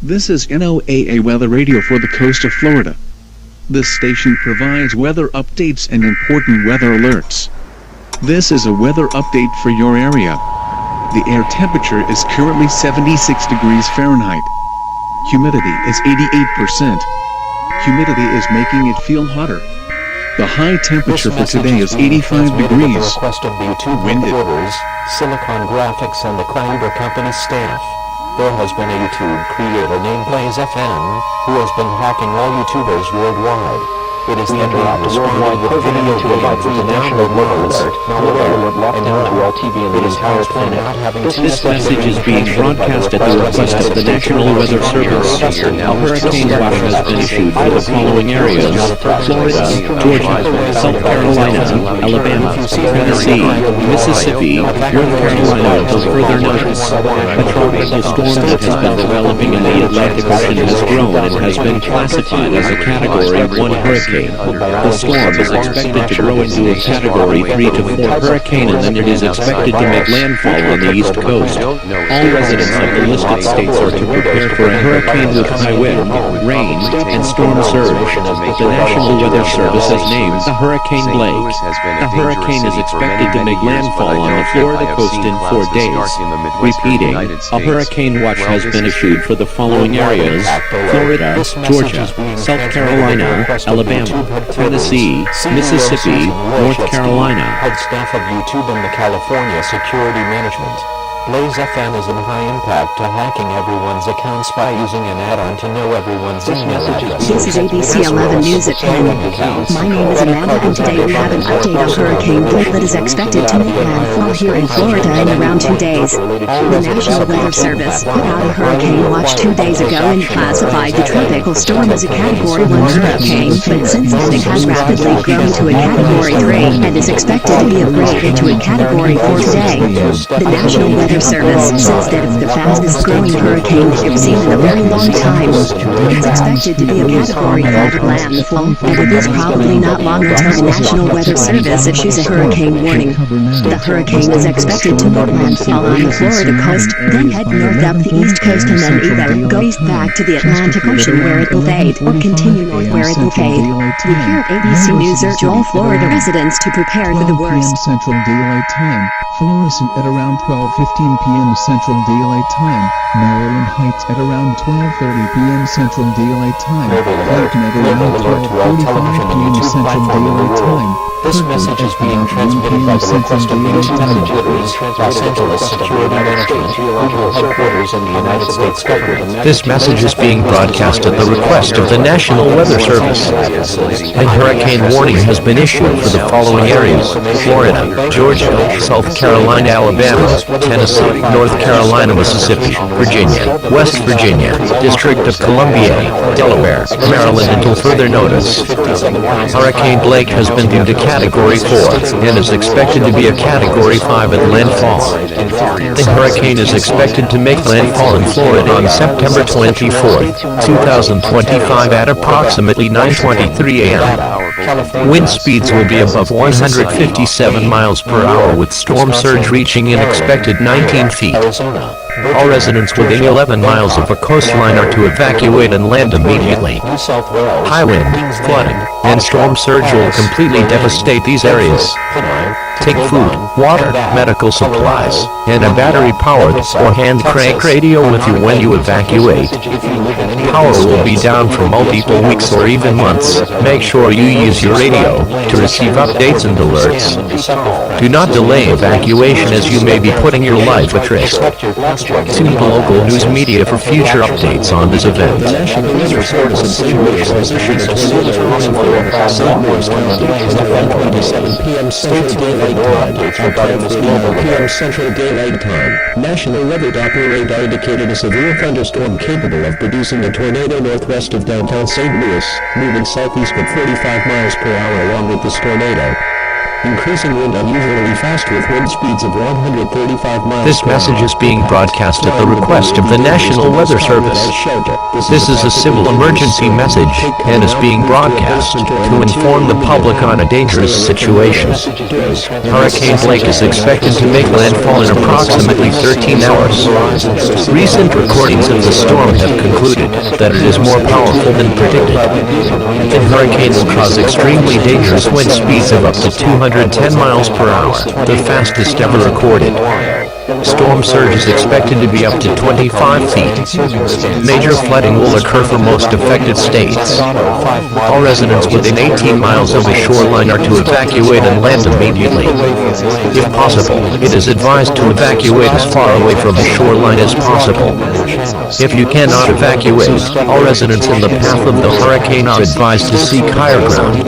This is NOAA Weather Radio for the coast of Florida. This station provides weather updates and important weather alerts. This is a weather update for your area. The air temperature is currently 76 degrees Fahrenheit. Humidity is 88%. Humidity is making it feel hotter. The high temperature for today is 85 degrees. Request of the YouTube headquarters, Silicon Graphics and the Climber Company staff. There has been a YouTube creator named Blaze FM, who has been hacking all YouTubers worldwide. It is the interrupt worldwide with video games with the national world alert, and now all TV in the entire planet. This message is being broadcast at the request of the National Weather Service. A hurricane watch has been issued for the following areas: Florida, Georgia, South Carolina, Alabama, Tennessee, Mississippi, North Carolina until further notice. A tropical storm that has been developing in the Atlantic Ocean has grown and has been classified as a Category 1 hurricane. The storm is expected to grow into a Category 3 to 4 hurricane, and then it is expected to make landfall on the East Coast. All residents of the listed states are to prepare for a hurricane with high wind, rain, and storm surge. The National Weather Service has named the Hurricane Blake. The hurricane is expected to make landfall on the Florida coast in 4 days. Repeating, a hurricane watch has been issued for the following areas: Florida, Georgia, South Carolina, Alabama, Tennessee, Mississippi, North Carolina. Head staff of YouTube and the California Security Management. Blaze FM is in high impact to hacking everyone's accounts by using an add-on to know everyone's email address. This is ABC 11 News at 10. My name is Amanda, and today we have an update on Hurricane Blake that is expected to make landfall here in Florida in around 2 days. The National Weather Service put out a hurricane watch 2 days ago and classified the tropical storm as a Category 1 hurricane, but since then it has rapidly grown to a Category 3 and is expected to be upgraded to a Category 4 today. The National Weather Service says that it's the fastest growing hurricane they've seen in a very long time. It's expected to be a Category 5 landfall, and it is probably not long until the National Weather Service issues a hurricane warning. The hurricane is expected to make landfall on the Florida coast, then head north up the east coast and then either go east back to the Atlantic Ocean where it will fade, or continue north where it will fade. We here at ABC News urge all Florida residents to prepare for the worst. Central Daylight Time, Florissant at around 12:15 p.m. Central Daylight Time, Maryland Heights at around 12:30 p.m. Central Daylight Time, Lincoln at around 12:45 p.m. Central Daylight Time. This message is being transmitted by the request of the YouTube headquarters, Los Angeles Security Management, regional headquarters in the United States government. This message is being broadcast at the request of the National Weather Service. A hurricane warning has been issued for the following areas: Florida, Georgia, South Carolina, Alabama, Tennessee, North Carolina, Mississippi, Virginia, West Virginia, District of Columbia, Delaware, Maryland until further notice. Hurricane Blake has been deemed a Category 4 and is expected to be a Category 5 at landfall. The hurricane is expected to make landfall in Florida on September 24, 2025 at approximately 9:23 a.m. Wind speeds will be above 157 miles per hour with storm surge reaching an expected 19 feet. All residents within 11 miles of a coastline are to evacuate and land immediately. High wind, flooding, and storm surge will completely devastate these areas. Take food, water, medical supplies, and a battery-powered or hand-crank radio with you when you evacuate. Power will be down for multiple weeks or even months. Make sure you use your radio to receive updates and alerts. Do not delay evacuation as you may be putting your life at risk. Tune to local news media for future updates on this event. Central Daylight Time. National Weather Radar indicated a severe thunderstorm capable of producing a tornado northwest of downtown St. Louis, moving southeast at 45 miles per hour along with this tornado. increasing wind unusually fast with wind speeds of 135 miles This per message hour. is being broadcast at the request of the National Weather Service. This is a civil emergency message and is being broadcast to inform the public on a dangerous situation. Hurricane Blake is expected to make landfall in approximately 13 hours. Recent recordings of the storm have concluded that it is more powerful than predicted. The hurricane will cause extremely dangerous wind speeds of up to 210 miles per hour, the fastest ever recorded. Storm surge is expected to be up to 25 feet. Major flooding will occur for most affected states. All residents within 18 miles of the shoreline are to evacuate and land immediately. If possible, it is advised to evacuate as far away from the shoreline as possible. If you cannot evacuate, all residents in the path of the hurricane are advised to seek higher ground.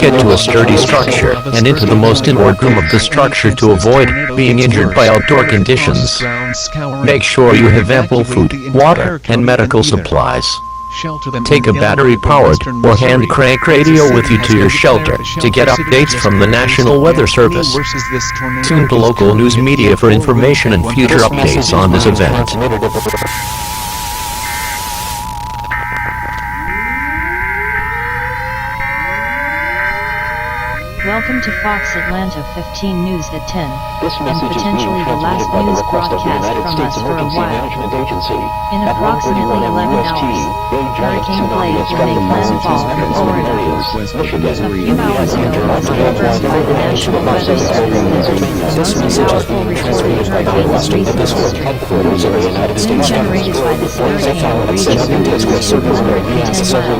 Get to a sturdy structure and into the most inward room of the structure to avoid being injured by outdoor conditions. Make sure you have ample food, water, and medical supplies. Take a battery-powered or hand-crank radio with you to your shelter to get updates from the National Weather Service. Tune to local news media for information and future updates on this event. Welcome to Fox Atlanta 15 News at 10, and potentially the last news broadcast from us for a while. In approximately 11 hours, Hurricane Blake will make landfall in Florida. A few hours ago was confirmed by the National Weather Service that the most powerful recorded hurricane was recently. Wind generated by this hurricane reached winds speeds of 110 miles per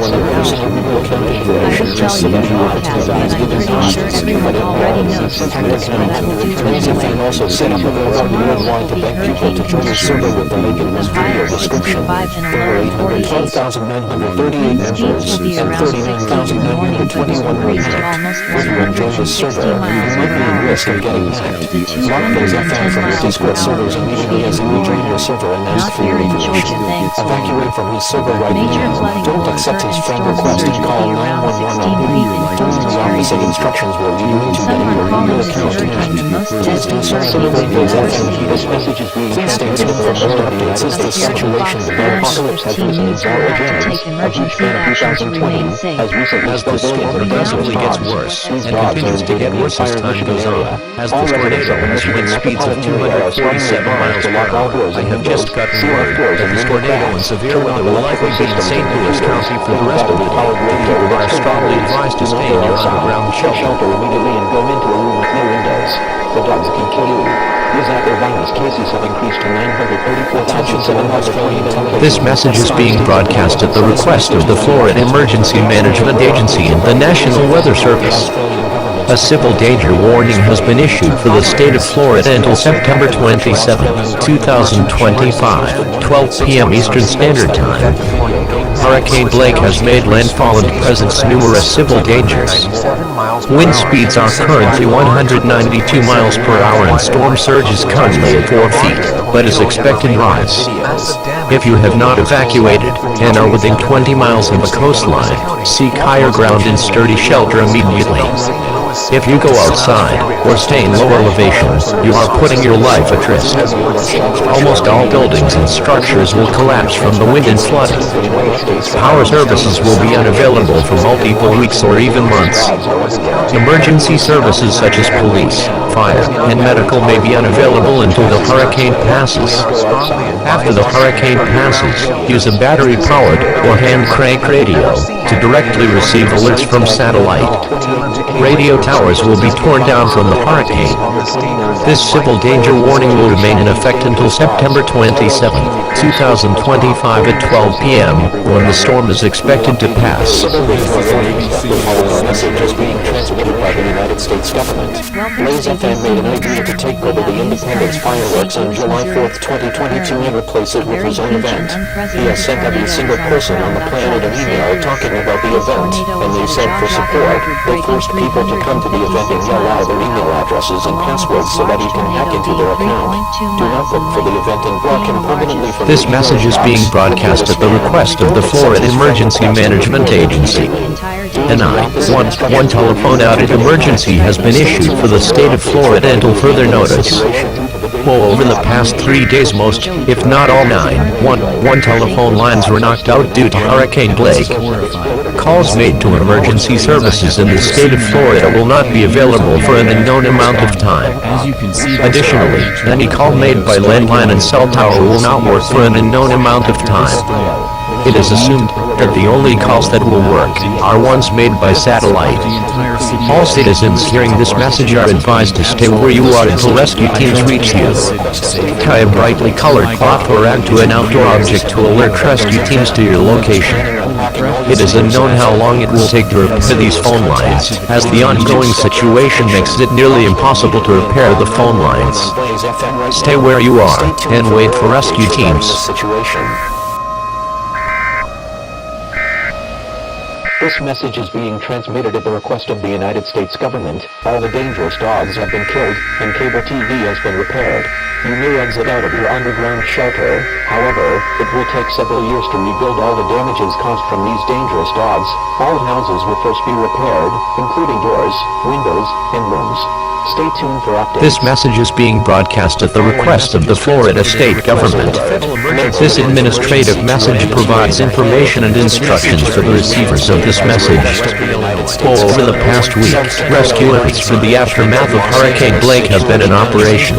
hour. I would tell you the broadcast, and I'm pretty sure everyone already knows that will do anyway. Hurricane conditions. The high of 65 and a low of 48. Wind speeds will be around 60 in the morning with a breeze of almost 160 miles per hour. Longer than 10 miles per hour in not here in Georgia, thankfully. Major flooding will occur and storms surge will be around 16 feet in coastal areas. Some are calling the hurricane the most deadly hurricane we've ever seen. This situation Fox 15 News will have to take emergency action to remain safe. As the storm progressively gets worse and continues to get worse as time goes on, as the tornado has wind speeds of 247 miles per hour, I have just gotten word that this tornado and severe weather will likely be in St. Louis County for the rest of the day. People are strongly advised to stay in your underground shelter. Immediately and go into a room with no windows. The dogs can kill you. Virus cases have increased to 934,700. This message is being broadcast at the request of the Florida Emergency Management Agency and the National Weather Service. A civil danger warning has been issued for the state of Florida until September 27, 2025, 12 p.m. Eastern Standard Time. Hurricane Blake has made landfall and presents numerous civil dangers. Wind speeds are currently 192 miles per hour and storm surge is currently at 4 feet, but is expected to rise. If you have not evacuated and are within 20 miles of the coastline, seek higher ground and sturdy shelter immediately. If you go outside or stay in low elevation, you are putting your life at risk. Almost all buildings and structures will collapse from the wind and flooding. Power services will be unavailable for multiple weeks or even months. Emergency services such as police, fire, and medical may be unavailable until the hurricane passes. After the hurricane passes, use a battery-powered or hand-crank radio to directly receive alerts from satellite. Radio towers will be torn down from the hurricane. This civil danger warning will remain in effect until September 27, 2025 at 12 p.m. when the storm is expected to pass. Message is being transmitted by the United States government. Blaze FM made an idea to take over the Independence fireworks on July 4th, 2022 and replace it with his own event. He has sent every single person on the planet an email talking about the event, and they said for support, the first people to come to the event and yell out their email addresses and passwords so that you can hack into their account. Do not book for the event and block him permanently from This message is being broadcast at the request of the Florida Emergency Management Agency. An I-111 telephone outage emergency has been issued for the state of Florida until further notice. Over the past 3 days, most, if not all 911 telephone lines were knocked out due to Hurricane Blake. Calls made to emergency services in the state of Florida will not be available for an unknown amount of time. Additionally, any call made by landline and cell tower will not work for an unknown amount of time. It is assumed that the only calls that will work are ones made by satellite. All citizens hearing this message are advised to stay where you are until rescue teams reach you. Tie a brightly colored cloth or add to an outdoor object to alert rescue teams to your location. It is unknown how long it will take to repair these phone lines, as the ongoing situation makes it nearly impossible to repair the phone lines. Stay where you are and wait for rescue teams. This message is being transmitted at the request of the United States government. All the dangerous dogs have been killed, and cable TV has been repaired. You may exit out of your underground shelter. However, it will take several years to rebuild all the damages caused from these dangerous dogs. All houses will first be repaired, including doors, windows, and rooms. Stay tuned for updates. This message is being broadcast at the request of the Florida state government. This administrative message provides information and instructions for the receivers of this message. Over the past week, rescue efforts for the aftermath of Hurricane Blake have been in operation.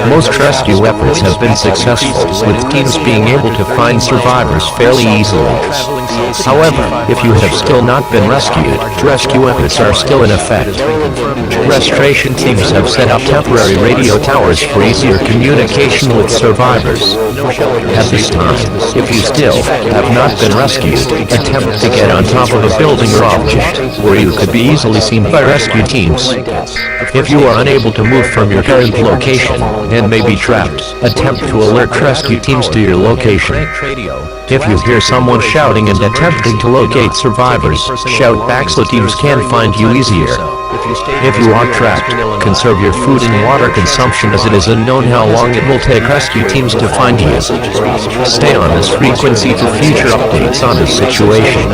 Most rescue efforts have been successful, with teams being able to find survivors fairly easily. However, if you have still not been rescued, rescue efforts are still in effect. Restoration teams have set up temporary radio towers for easier communication with survivors. At this time, if you still have not been rescued, attempt to get on top of a building or object where you could be easily seen by rescue teams. If you are unable to move from your current location and may be trapped, attempt to alert rescue teams to your location. If you hear someone shouting and attempting to locate survivors, shout back so teams can find you easier. If you are trapped, conserve your food and water consumption, as it is unknown how long it will take rescue teams to find you. Stay on this frequency for future updates on this situation.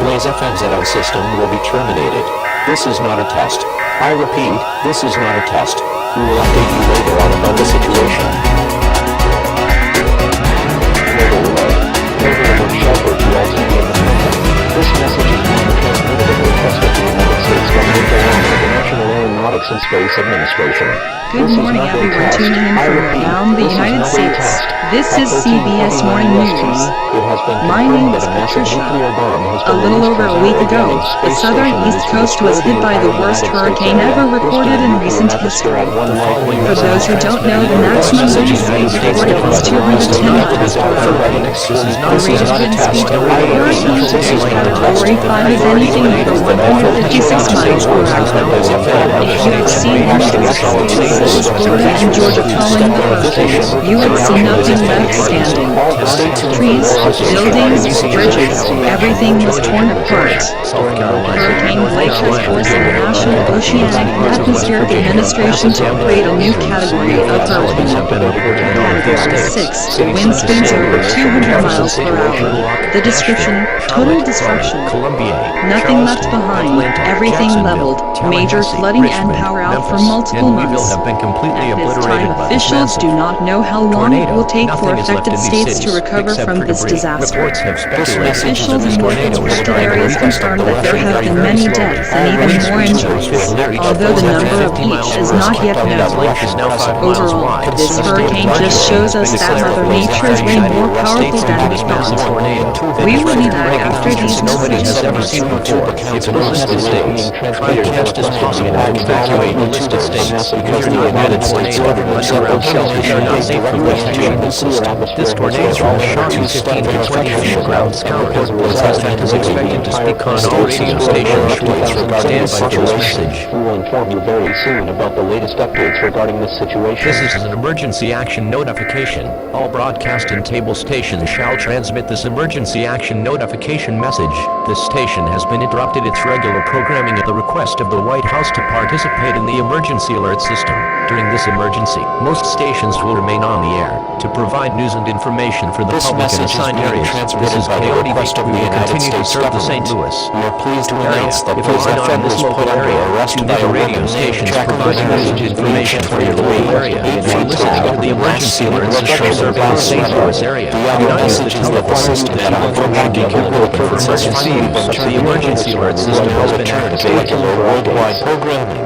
Blaze FM's ZO system will be terminated. This is not a test. I repeat, this is not a test. We will update you later on about the situation. This message is being transmitted at the request of the United States government along with the National Aeronautics and Space Administration. Good morning, everyone tuning in from around the United States. This is CBS Morning News. My name is Patricia. A little over a week ago, the southern East Coast was hit by the worst hurricane ever recorded in recent history. For those who don't know, the maximum wind speed recorded was 210 miles per hour. The rate of wind speed for a hurricane to be Category 5 is anything over 156 miles per hour. If you had seen any of these Florida and Georgia following the hurricane, you would see nothing left standing. Trees, buildings, bridges, everything was torn apart. Hurricane Blake has forced the National Oceanic and Atmospheric Administration to create a new category of hurricane. Category 6, wind speeds over 200 miles per hour. The description, total destruction. Nothing left behind, everything leveled, major flooding and power out for multiple months. At this time, officials do not know how long it will take for affected states to recover from this disaster. Officials in more affected areas confirmed that there have been many deaths and even more injuries, although the number of each is not yet known. Overall, this hurricane just shows us that Mother Nature is way more powerful than we thought. We will be back after these messages. If in listed states, broadcast is possible to evacuate the listed states because the United States government around shelters are not safe for protection. This tornado will shock you 15 to 20 feet ground scour has President is expected to speak on all radio stations shortly. Stand by for this message. We will inform you very soon about the latest updates regarding this situation. This is an emergency action notification. All broadcast and table stations shall transmit this emergency action notification message. This station has been interrupted its regular programming at the request of the White House to participate in the emergency alert system. During this emergency, most stations will remain on the air to provide news and information for the public in assigned areas. This is KOTV. We will continue to serve the St. Louis We are pleased to area. announce that If you are not in this local area, two major radio stations provide news and information for your local area. You are listening to the emergency alert system serving the St. Louis area. Do not use the telephone system. Be careful for emergency use. The emergency alert system has been activated. Worldwide programming.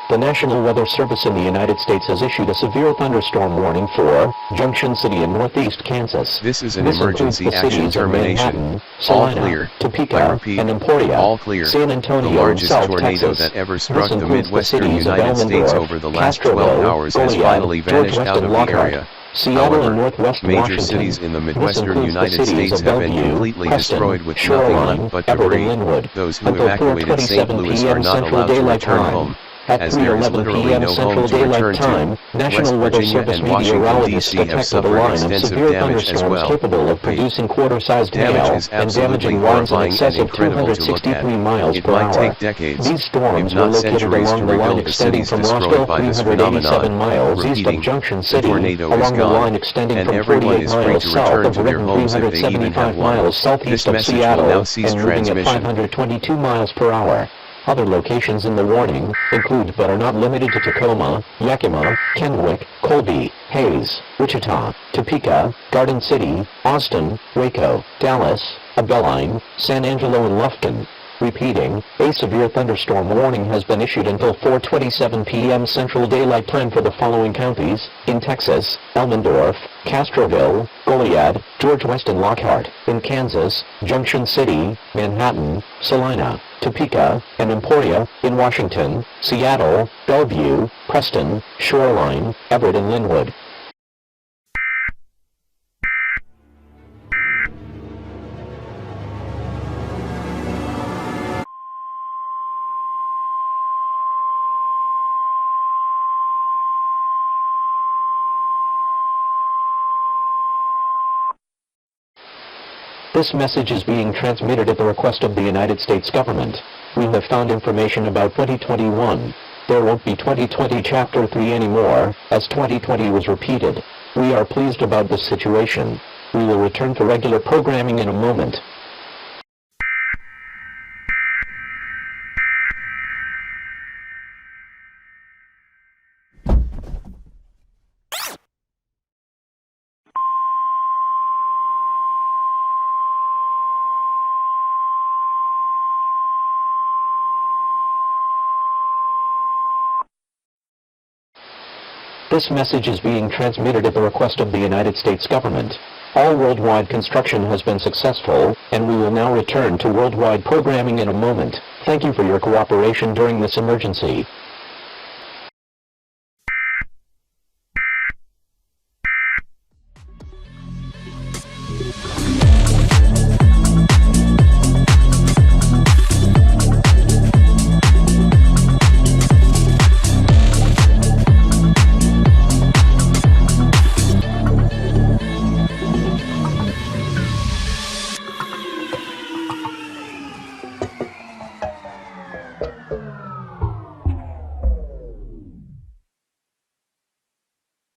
The National Weather Service in the United States has issued a severe thunderstorm warning for Junction City in northeast Kansas. This is an This emergency includes the action cities of termination. Manhattan, All Salina, clear. Topeka, I repeat, and Emporia, all clear. San Antonio, The largest and South tornado Texas. that ever This struck the includes Midwestern cities of United States Elmendorf, over the last Castroville, 12 hours has Goliad, finally vanished George out of the Weston, area. Seattle However, and Northwest major Washington. cities in the This Midwestern includes the United cities States of have been Bellevue, completely Preston, destroyed with Shoreline, nothing left but Everett, and debris. Linwood. Those who Until evacuated St. 4:27 Louis p.m. are not Central allowed to Daylight return Time. home, At as there is 3:11 literally p.m. no Central home to Daylight return Time, to. National West Weather Virginia Service and Washington, meteorologists D.C. have detected a suffered line of extensive severe damage as thunderstorms well. capable of producing quarter-sized Damage hail is and absolutely damaging winds in horrifying excess and of incredible to look 263 at. miles It per might hour. take decades, These storms if were not located centuries, along to the line rebuild the extending cities from destroyed Roscoe by this 387 phenomenon. miles east of Repeating, Junction the City, tornado is along the gone, line extending and from everyone 48 is free miles to south return of to their River homes if they even 375 have one. miles southeast This of message will Seattle now cease and moving at transmission. 522 miles per hour. Other locations in the warning include but are not limited to Tacoma, Yakima, Kennewick, Colby, Hayes, Wichita, Topeka, Garden City, Austin, Waco, Dallas, Abilene, San Angelo, and Lufkin. Repeating, a severe thunderstorm warning has been issued until 4:27 p.m. Central Daylight Time for the following counties: in Texas, Elmendorf, Castroville, Goliad, George Weston, Lockhart; in Kansas, Junction City, Manhattan, Salina, Topeka, and Emporia; in Washington, Seattle, Bellevue, Preston, Shoreline, Everett, and Linwood. This message is being transmitted at the request of the United States government. We have found information about 2021. There won't be 2020 Chapter 3 anymore, as 2020 was repeated. We are pleased about this situation. We will return to regular programming in a moment. This message is being transmitted at the request of the United States government. All worldwide construction has been successful, and we will now return to worldwide programming in a moment. Thank you for your cooperation during this emergency.